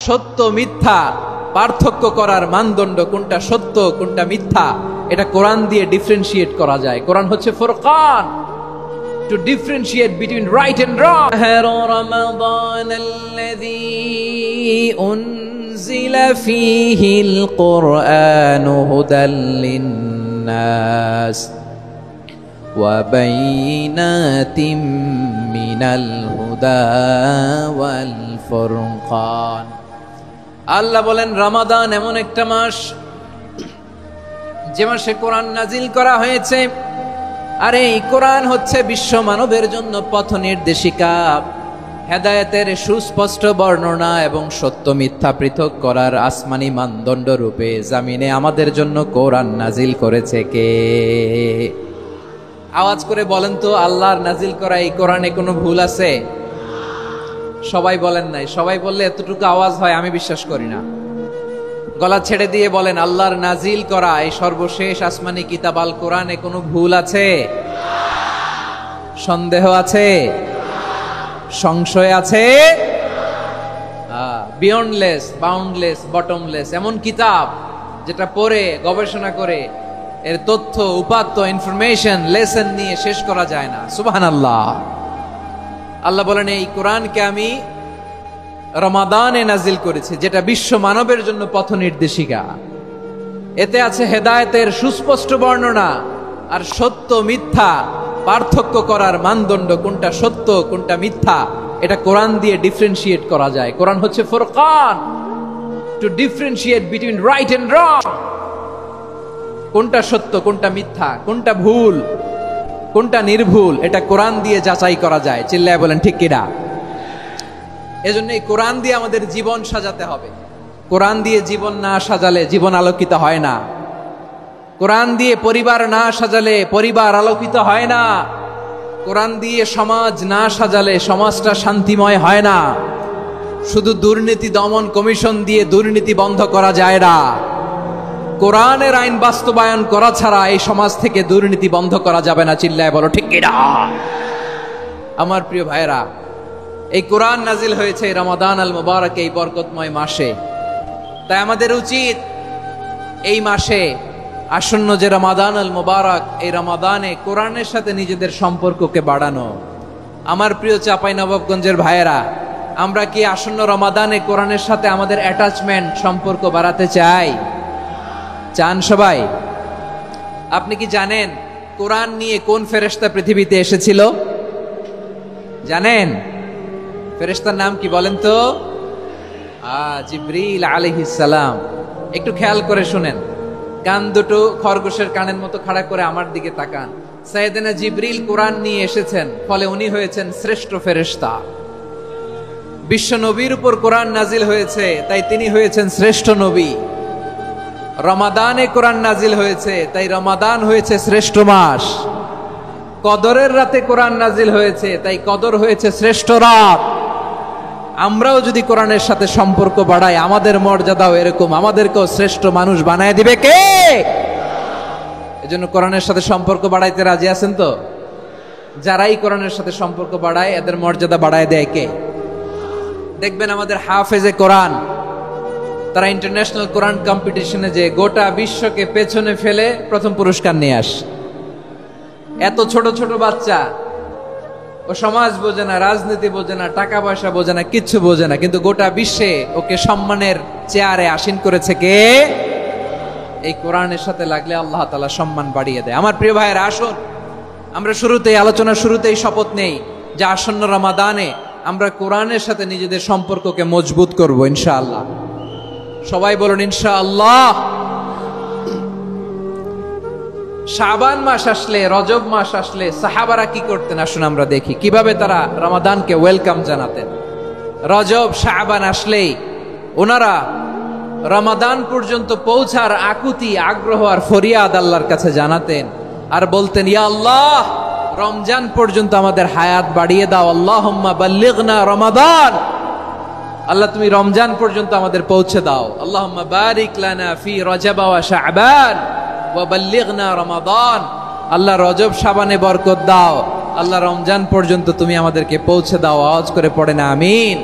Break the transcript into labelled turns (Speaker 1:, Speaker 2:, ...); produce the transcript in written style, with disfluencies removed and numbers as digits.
Speaker 1: সত্য মিথ্যা পার্থক্য করার মানদণ্ড, কোনটা সত্য কোনটা মিথ্যা, এটা কোরআন দিয়ে ডিফারেন্সিয়েট করা যায়। কোরআন হচ্ছে Furqan, to differentiate between right and wrong. شهر رمضان الذي أنزل فيه القرآن هدى للناس وبينات من الهدى والفرقان. আল্লাহ বলেন রমাদান এমন একটা মাস যে মাসে কোরআন নাজিল করা হয়েছে। আর এই কোরআন হচ্ছে বিশ্ব মানবের জন্য পথ নির্দেশিকা, হেদায়েতের সুস্পষ্ট বর্ণনা এবং সত্য মিথ্যা পৃথক করার আসমানি মানদণ্ড রূপে জামিনে আমাদের জন্য কোরআন নাজিল করেছে কে? আওয়াজ করে বলেন তো, আল্লাহর নাজিল করা এই কোরআনে কোনো ভুল আছে? সবাই বলেন নাই। সবাই বললে এতটুকু আওয়াজ হয় আমি বিশ্বাস করি না। গলা ছেড়ে দিয়ে বলেন, আল্লাহর নাজিল করা এই সর্বশেষ আসমানি কিতাব আল কোরআনে কোনো ভুল আছে? সন্দেহ আছে? সংশয় আছে? বিয়ন্ডলেস, বাউন্ডলেস, বটমলেস এমন কিতাব যেটা পড়ে গবেষণা করে এর তথ্য উপাত্ত ইনফরমেশন লেসন নিয়ে শেষ করা যায় না। সুবহানাল্লাহ। আল্লাহ বলেন এই কোরআনকে আমি রমাদানে নাজিল করেছে, যেটা বিশ্ব মানবের জন্য পথ নির্দেশিকা। এতে আছে হেদায়েতের সুস্পষ্ট বর্ণনা আর সত্য মিথ্যা পার্থক্য করার মানদণ্ড, কোনটা সত্য কোনটা মিথ্যা, এটা কোরআন দিয়ে ডিফারেন্সিয়েট করা যায়। কোরআন হচ্ছে ফুরকান, to differentiate between right and wrong. কোনটা সত্য কোনটা মিথ্যা, কোনটা ভুল কোনটা নির্ভুল, এটা কোরআন দিয়ে যাচাই করা যায়। চিল্লায় বলেন ঠিক কিনা? এজন্য এই কোরআন দিয়ে আমাদের জীবন সাজাতে হবে। কোরআন দিয়ে জীবন না সাজালে জীবন আলোকিত হয় না। কোরআন দিয়ে পরিবার না সাজালে পরিবার আলোকিত হয় না। কোরআন দিয়ে সমাজ না সাজালে সমাজটা শান্তিময় হয় না। শুধু দুর্নীতি দমন কমিশন দিয়ে দুর্নীতি বন্ধ করা যায় না। কোরআনের আইন বাস্তবায়ন করা ছাড়া এই সমাজ থেকে দুর্নীতি বন্ধ করা যাবে না। চিল্লায় বলো ঠিক কিনা? আমার প্রিয় ভাইরা, এই কোরআন নাজিল হয়েছে রমাদান আল মুবারক, এই বরকতময় মাসে। তাই আমাদের উচিত এই মাসে আসন্ন যে রমাদান আল মুবারক, এই রমাদানে কোরআনের সাথে নিজেদের সম্পর্ককে বাড়ানো। আমার প্রিয় চাঁপাইনবাবগঞ্জের ভাইয়েরা, আমরা কি আসন্ন রমাদানে কোরআনের সাথে আমাদের অ্যাটাচমেন্ট সম্পর্ক বাড়াতে চাই? চান সবাই? আপনি কি জানেন কোরআন নিয়ে কোন ফেরেশতা পৃথিবীতে এসেছিল? জানেন? ফেরেশতার নাম কি বলেন তো? জিবরিল আলাইহিস সালাম। একটু খেয়াল করে শুনেন, কান দুটো খরগোশের কানের মতো খাড়া করে আমার দিকে তাকান। সাইয়েদনা জিবরিল কোরআন নিয়ে এসেছেন, ফলে উনি হয়েছেন শ্রেষ্ঠ ফেরেশতা। বিশ্ব নবীর উপর কোরআন নাজিল হয়েছে, তাই তিনি হয়েছেন শ্রেষ্ঠ নবী। রমাদানে কোরআন নাজিল হয়েছে, তাই রমাদান হয়েছে শ্রেষ্ঠ মাস। কদরের রাতে কোরআন নাজিল হয়েছে, তাই কদর হয়েছে শ্রেষ্ঠ রাত। আমরাও যদি কোরআনের সাথে সম্পর্ক বাড়াই, আমাদের মর্যাদাও এরকম, আমাদেরকেও শ্রেষ্ঠ মানুষ বানায় দিবে কে? এজন্য কোরআনের সাথে সম্পর্ক বাড়াইতে রাজি আছেন তো? যারাই কোরআনের সাথে সম্পর্ক বাড়ায় এদের মর্যাদা বাড়ায় দেয় কে? দেখবেন আমাদের হাফেজে কোরআন, তারা ইন্টারন্যাশনাল কোরআন কম্পিটিশনে যে গোটা বিশ্বকে পেছনে ফেলে প্রথম পুরস্কার নিয়ে আসে। এত ছোট ছোট বাচ্চা, ও সমাজ বোঝে না, রাজনীতি বোঝে না, টাকা পয়সা বোঝে না, কিচ্ছু বোঝে না, কিন্তু গোটা বিশ্বে ওকে সম্মানের চেয়ারে আসীন করেছে কে? এই কোরআনের সাথে লাগলে আল্লাহ তাআলা সম্মান বাড়িয়ে দেয়। আমার প্রিয় ভাইয়েরা, আসুন আমরা আলোচনার শুরুতেই শপথ নেই যে আসন্ন রমাদানে আমরা কোরআনের সাথে নিজেদের সম্পর্ককে মজবুত করব ইনশাআল্লাহ। সবাই বলুন ইনশাআল্লাহ। শাবান মাস আসলে, রজব মাস আসলে সাহাবারা কি করতেন আসুন আমরা দেখি, কিভাবে তারা রমাদানকে ওয়েলকাম জানাতেন। রজব শাবান আসলেই ওনারা রমাদান পর্যন্ত পৌঁছার আকুতি, আগ্রহ আর ফরিয়াদ আল্লাহর কাছে জানাতেন আর বলতেন, ইয়া আল্লাহ, রমজান পর্যন্ত আমাদের হায়াত বাড়িয়ে দাও। আল্লাহুম্মা বাল্লিগনা রমাদান, আল্লাহ তুমি রমজান পর্যন্ত আমাদের পৌঁছে দাও। আল্লাহুম্মা বারিক লানা ফি রজব ওয়া শাবান ওয়া বাল্লিগনা রমাদান, আল্লাহ রজব শাবানে বরকত দাও, আল্লাহ রমজান পর্যন্ত তুমি আমাদেরকে পৌঁছে দাও। আওয়াজ করে পড়ে না আমিন।